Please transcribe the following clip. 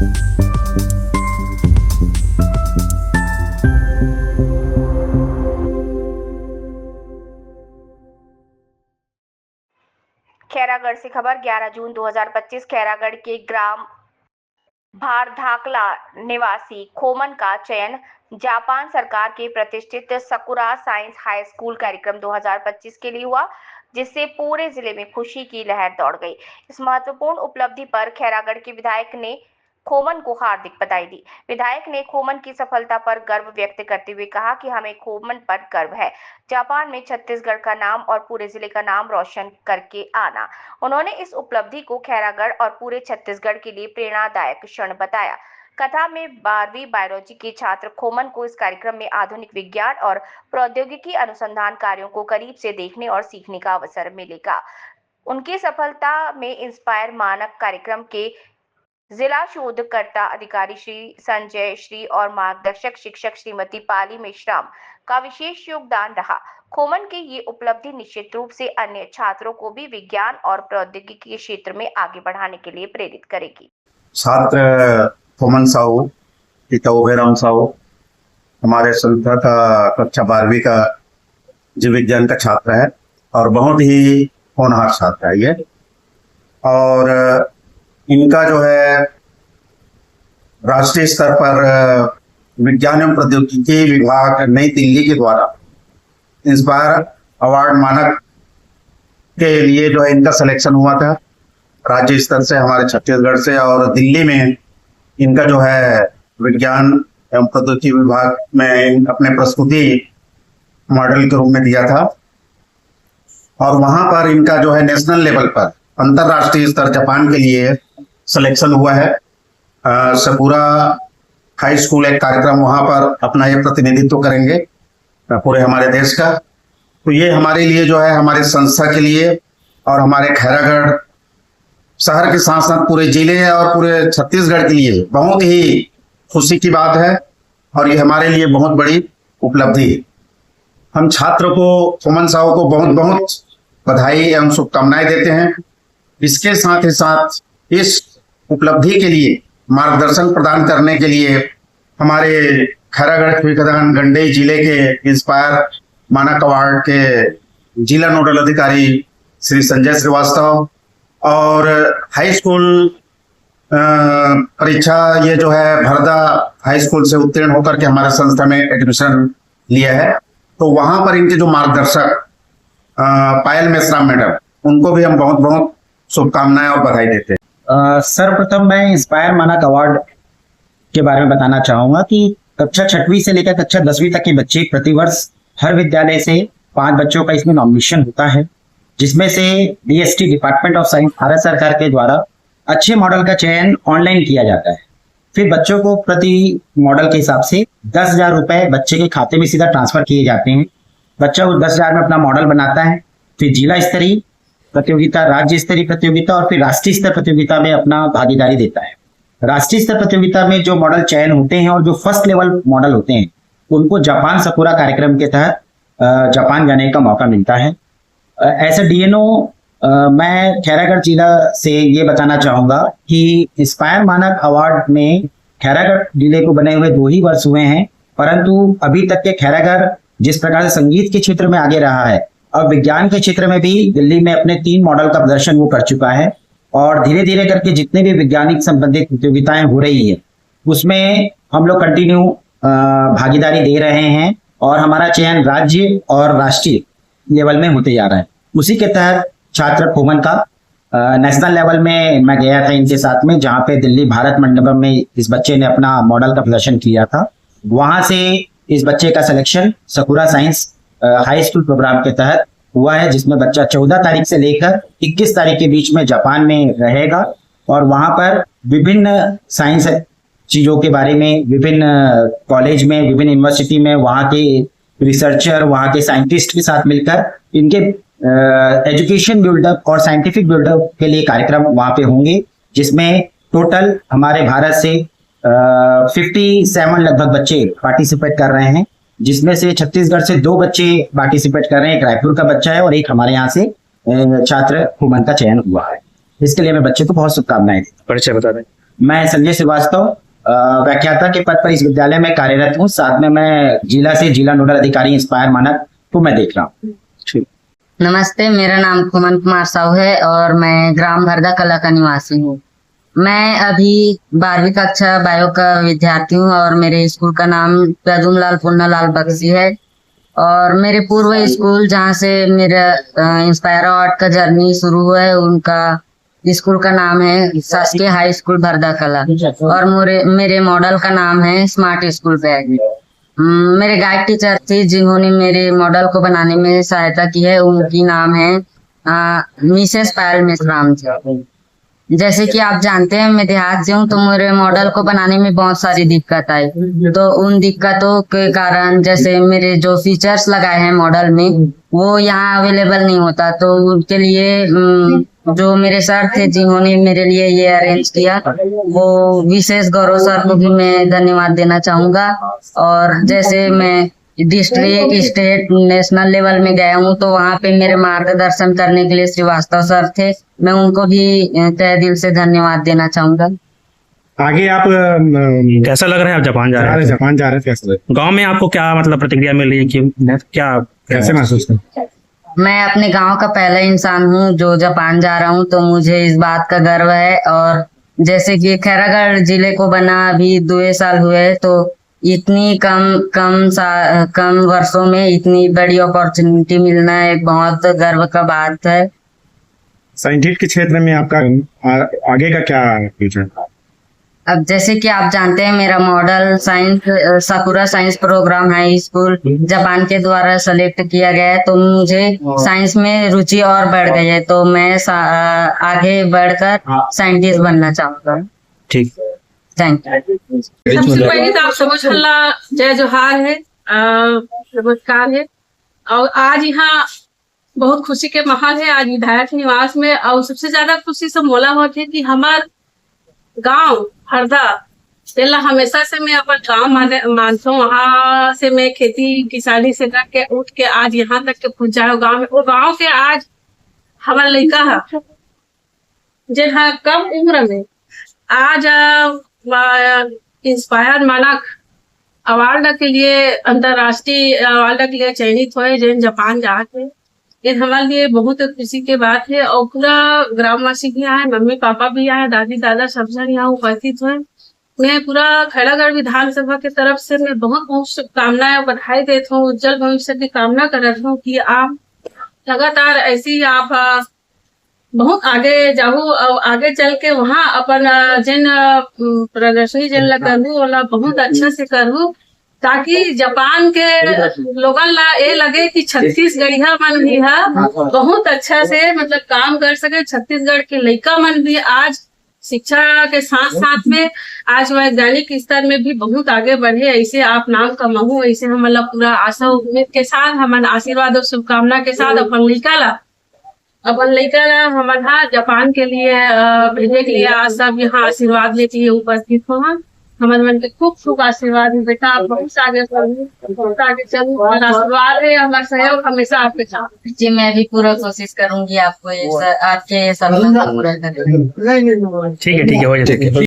खैरागढ़ से खबर। 11 जून 2025 खैरागढ़ के ग्राम भारधाकला निवासी खोमन का चयन जापान सरकार के प्रतिष्ठित सकुरा साइंस हाई स्कूल कार्यक्रम 2025 के लिए हुआ, जिससे पूरे जिले में खुशी की लहर दौड़ गई। इस महत्वपूर्ण उपलब्धि पर खैरागढ़ के विधायक ने खोमन को हार्दिक बधाई दी। विधायक ने खोमन की सफलता पर गर्व व्यक्त करते हुए कहा कि हमें खोमन पर गर्व है, जापान में छत्तीसगढ़ का नाम और पूरे जिले का नाम रोशन करके आना। उन्होंने इस उपलब्धि को खैरागढ़ और पूरे छत्तीसगढ़ के लिए प्रेरणादायक क्षण बताया। कथा में 12वीं बायोलॉजी के छात्र खोमन को इस कार्यक्रम में आधुनिक विज्ञान और प्रौद्योगिकी अनुसंधान कार्यों को करीब से देखने और सीखने का अवसर मिलेगा। उनकी सफलता में इंस्पायर मानक कार्यक्रम के जिला शोधकर्ता अधिकारी श्री संजय श्री और मार्गदर्शक शिक्षक श्रीमती पाली मेश्राम का विशेष योगदान रहा। खोमन की ये उपलब्धि निश्चित रूप से अन्य छात्रों को भी विज्ञान और प्रौद्योगिकी के क्षेत्र में आगे बढ़ाने के लिए प्रेरित करेगी। छात्र खोमन साहू पिता उभयराम साहू हमारे संस्था का कक्षा 12वीं का जीव विज्ञान का छात्र है और बहुत ही होनहार छात्र है ये। और इनका जो है राष्ट्रीय स्तर पर विज्ञान एवं प्रौद्योगिकी विभाग नई दिल्ली के द्वारा इंस्पायर अवार्ड मानक के लिए जो है इनका सिलेक्शन हुआ था राज्य स्तर से, हमारे छत्तीसगढ़ से, और दिल्ली में इनका जो है विज्ञान एवं प्रौद्योगिकी विभाग में अपने प्रस्तुति मॉडल के रूप में दिया था। और वहां पर इनका जो है नेशनल लेवल पर अंतरराष्ट्रीय स्तर जापान के लिए सिलेक्शन हुआ है। सकुरा हाई स्कूल एक कार्यक्रम वहां पर अपना ये प्रतिनिधित्व करेंगे पूरे हमारे देश का। तो ये हमारे लिए जो है हमारी संस्था के लिए और हमारे खैरागढ़ शहर के साथ साथ पूरे जिले और पूरे छत्तीसगढ़ के लिए बहुत ही खुशी की बात है और ये हमारे लिए बहुत बड़ी उपलब्धि है। हम छात्र को खोमन साहू को बहुत बहुत बधाई एवं शुभकामनाएं देते हैं। इसके साथ ही साथ इस उपलब्धि के लिए मार्गदर्शन प्रदान करने के लिए हमारे खैरागढ़ खीकरगंज गंडई जिले के इंस्पायर मानक अवार्ड के जिला नोडल अधिकारी श्री संजय श्रीवास्तव और हाई स्कूल परीक्षा ये जो है भरदा हाई स्कूल से उत्तीर्ण होकर के हमारे संस्था में एडमिशन लिया है। तो वहां पर इनके जो मार्गदर्शक पायल मेश्राम मैडम, उनको भी हम बहुत बहुत शुभकामनाएं और बधाई देते हैं। सर्वप्रथम मैं इंस्पायर मानक अवार्ड के बारे में बताना चाहूंगा कि कक्षा 6वीं से लेकर कक्षा 10वीं तक के बच्चे प्रतिवर्ष हर विद्यालय से 5 बच्चों का इसमें नॉमिनेशन होता है, जिसमें से DST department of science Bharat सरकार के द्वारा अच्छे मॉडल का चयन ऑनलाइन किया जाता है। फिर बच्चों को प्रति मॉडल के हिसाब से 10,000 रुपए बच्चे के खाते में सीधा ट्रांसफर किए जाते हैं। बच्चा उस 10,000 में अपना मॉडल बनाता है, फिर जिला स्तरीय प्रतियोगिता, राज्य स्तरीय प्रतियोगिता और फिर राष्ट्रीय स्तर प्रतियोगिता में अपना भागीदारी देता है। राष्ट्रीय स्तर प्रतियोगिता में जो मॉडल चयन होते हैं और जो फर्स्ट लेवल मॉडल होते हैं उनको जापान सकुरा कार्यक्रम के तहत जापान जाने का मौका मिलता है। ऐसे DNO मैं खैरागढ़ जिला से ये बताना चाहूंगा कि इंस्पायर मानक अवार्ड में खैरागढ़ जिले को बने हुए 2 ही वर्ष हुए हैं, परंतु अभी तक के खैरागढ़ जिस प्रकार से संगीत के क्षेत्र में आगे रहा है, अब विज्ञान के क्षेत्र में भी दिल्ली में अपने 3 मॉडल का प्रदर्शन वो कर चुका है। और धीरे धीरे करके जितने भी वैज्ञानिक संबंधित प्रतियोगिताएं हो रही है उसमें हम लोग कंटिन्यू भागीदारी दे रहे हैं और हमारा चयन राज्य और राष्ट्रीय लेवल में होते जा रहा है। उसी के तहत छात्र खोमन का नेशनल लेवल में मैं गया था इनके साथ में, जहाँ पे दिल्ली भारत मंडपम में इस बच्चे ने अपना मॉडल का प्रदर्शन किया था। वहां से इस बच्चे का selection Sakura science high school program के तहत हुआ है, जिसमें बच्चा 14 तारीख से लेकर 21 तारीख के बीच में जापान में रहेगा और वहां पर विभिन्न साइंस चीजों के बारे में विभिन्न कॉलेज में, विभिन्न यूनिवर्सिटी में वहां के रिसर्चर, वहां के साइंटिस्ट के साथ मिलकर इनके एजुकेशन बिल्डअप और साइंटिफिक बिल्डअप के लिए कार्यक्रम वहां पे होंगे, जिसमें टोटल हमारे भारत से 57 लगभग बच्चे पार्टिसिपेट कर रहे हैं, जिसमें से छत्तीसगढ़ से 2 बच्चे पार्टिसिपेट कर रहे हैं। एक रायपुर का बच्चा है और एक हमारे यहाँ से छात्र खोमन का चयन हुआ है। इसके लिए मैं बच्चे को बहुत शुभकामनाएं देता हूं। परिचय बता दें। मैं संजय श्रीवास्तव व्याख्याता के पद पर इस विद्यालय में कार्यरत हूँ। साथ में मैं जिला से जिला नोडल अधिकारी इंस्पायर मानक को मैं देख रहा हूँ। नमस्ते, मेरा नाम खुमन कुमार साहू है और मैं ग्राम भरदा कला का निवासी हूँ। मैं अभी 12वीं कक्षा बायो का विद्यार्थी हूँ और मेरे स्कूल का नाम प्रदुमलाल पुन्नालाल बख्शी है। और मेरे पूर्व स्कूल जहाँ से मेरा इंस्पायर अवार्ड का जर्नी शुरू हुआ है, उनका स्कूल का नाम है शासकीय हाई स्कूल भरदा कला और मेरे मॉडल का नाम है स्मार्ट स्कूल बैग। मेरे गाइड टीचर थे जिन्होंने मेरे मॉडल को बनाने में सहायता की है, उनकी नाम है मिसेस पायल मेश्राम जी। जैसे कि आप जानते हैं मैं देहात से हूँ, तो मेरे मॉडल को बनाने में बहुत सारी दिक्कत आई। तो उन दिक्कतों के कारण जैसे मेरे जो फीचर्स लगाए हैं मॉडल में वो यहाँ अवेलेबल नहीं होता, तो उनके लिए जो मेरे सर थे जिन्होंने मेरे लिए ये अरेंज किया, वो विशेष गौरव सर को भी मैं धन्यवाद देना चाहूंगा। और जैसे मैं डिस्ट्रिक्ट, स्टेट, नेशनल लेवल में गया हूँ, तो वहाँ पे मेरे मार्गदर्शन करने के लिए श्रीवास्तव सर थे, मैं उनको भी तहे दिल से धन्यवाद देना चाहूंगा। आगे आप कैसा लग रहा है? आप जापान जा रहे हैं? जापान जा रहे हैं, कैसा गांव में आपको क्या मतलब प्रतिक्रिया मिल रही है कि क्या कैसे महसूस कर? मैं अपने गांव का पहला इंसान हूं जो जापान जा रहा हूं, तो मुझे इस बात का गर्व है। और जैसे कि खैरागढ़ जिले को बना अभी 2 साल हुए, तो इतनी कम वर्षों में इतनी बड़ी अपॉर्चुनिटी मिलना एक बहुत गर्व का बात है। साइंटिस्ट के क्षेत्र में आपका आगे का क्या फ्यूचर? अब जैसे कि आप जानते हैं मेरा model science Sakura science program high school Japan के द्वारा सेलेक्ट किया गया है, तो मुझे साइंस में रुचि और बढ़ गई है, तो मैं आगे बढ़कर साइंटिस्ट बनना चाहूंगा। ठीक, थैंक यू। सबसे पहले तो आप समझ हल्ला जय जोहार है, नमस्कार है। और आज यहाँ बहुत खुशी के माहौल है, आज विधायक निवास में। और सबसे ज्यादा खुशी से मोला होती है कि हमार गांव हरदा पहला हमेशा से मैं अपन गांव मानता हूँ, वहाँ से मैं खेती किसानी से करके उठ के आज यहाँ तक के पहुंचा हूँ गाँव में। वो गाँव के आज हमारा लड़का है जो है कम उम्र में आज इंस्पायर मानक अवार्ड के लिए, अंतरराष्ट्रीय अवार्ड के लिए चयनित हुए, जिन जापान जाके ये हमारे लिए बहुत खुशी की बात है। और पूरा ग्रामवासी भी आए, मम्मी पापा भी आए, दादी दादा सब जन यहाँ उपस्थित हुए। मैं पूरा खैरागढ़ विधानसभा की तरफ से मैं बहुत बहुत शुभकामनाएं और बधाई देता हूँ, उज्जवल भविष्य की कामना करता हूँ कि आप लगातार ऐसी ही आप बहुत आगे जाओ और आगे चल के वहाँ अपन जिन प्रदर्शनी जिन करू वाला बहुत अच्छा से करू, ताकि जापान के लोगन ला ये लगे कि छत्तीसगढ़िया मन भी है बहुत अच्छा से मतलब काम कर सके। छत्तीसगढ़ के लड़का मन भी आज शिक्षा के साथ साथ में आज वैज्ञानिक स्तर में भी बहुत आगे बढ़े, ऐसे आप नाम कमाऊ, ऐसे हम मतलब पूरा आशा उम्मीद के साथ हमारे आशीर्वाद और शुभकामना के साथ अपन लड़का ला हमारा जापान के लिए भेजने के लिए आज सब यहाँ आशीर्वाद लेके लिए उपस्थित हो। हमारे मन के खूब खूब आशीर्वाद है बेटा, आप बहुत आगे चलो, और आशीर्वाद है, हमारा सहयोग हमेशा आपके साथ। जी मैं भी पूरा कोशिश करूंगी आपको आपके सपना पूरा करने। ठीक है, हो जाएगा।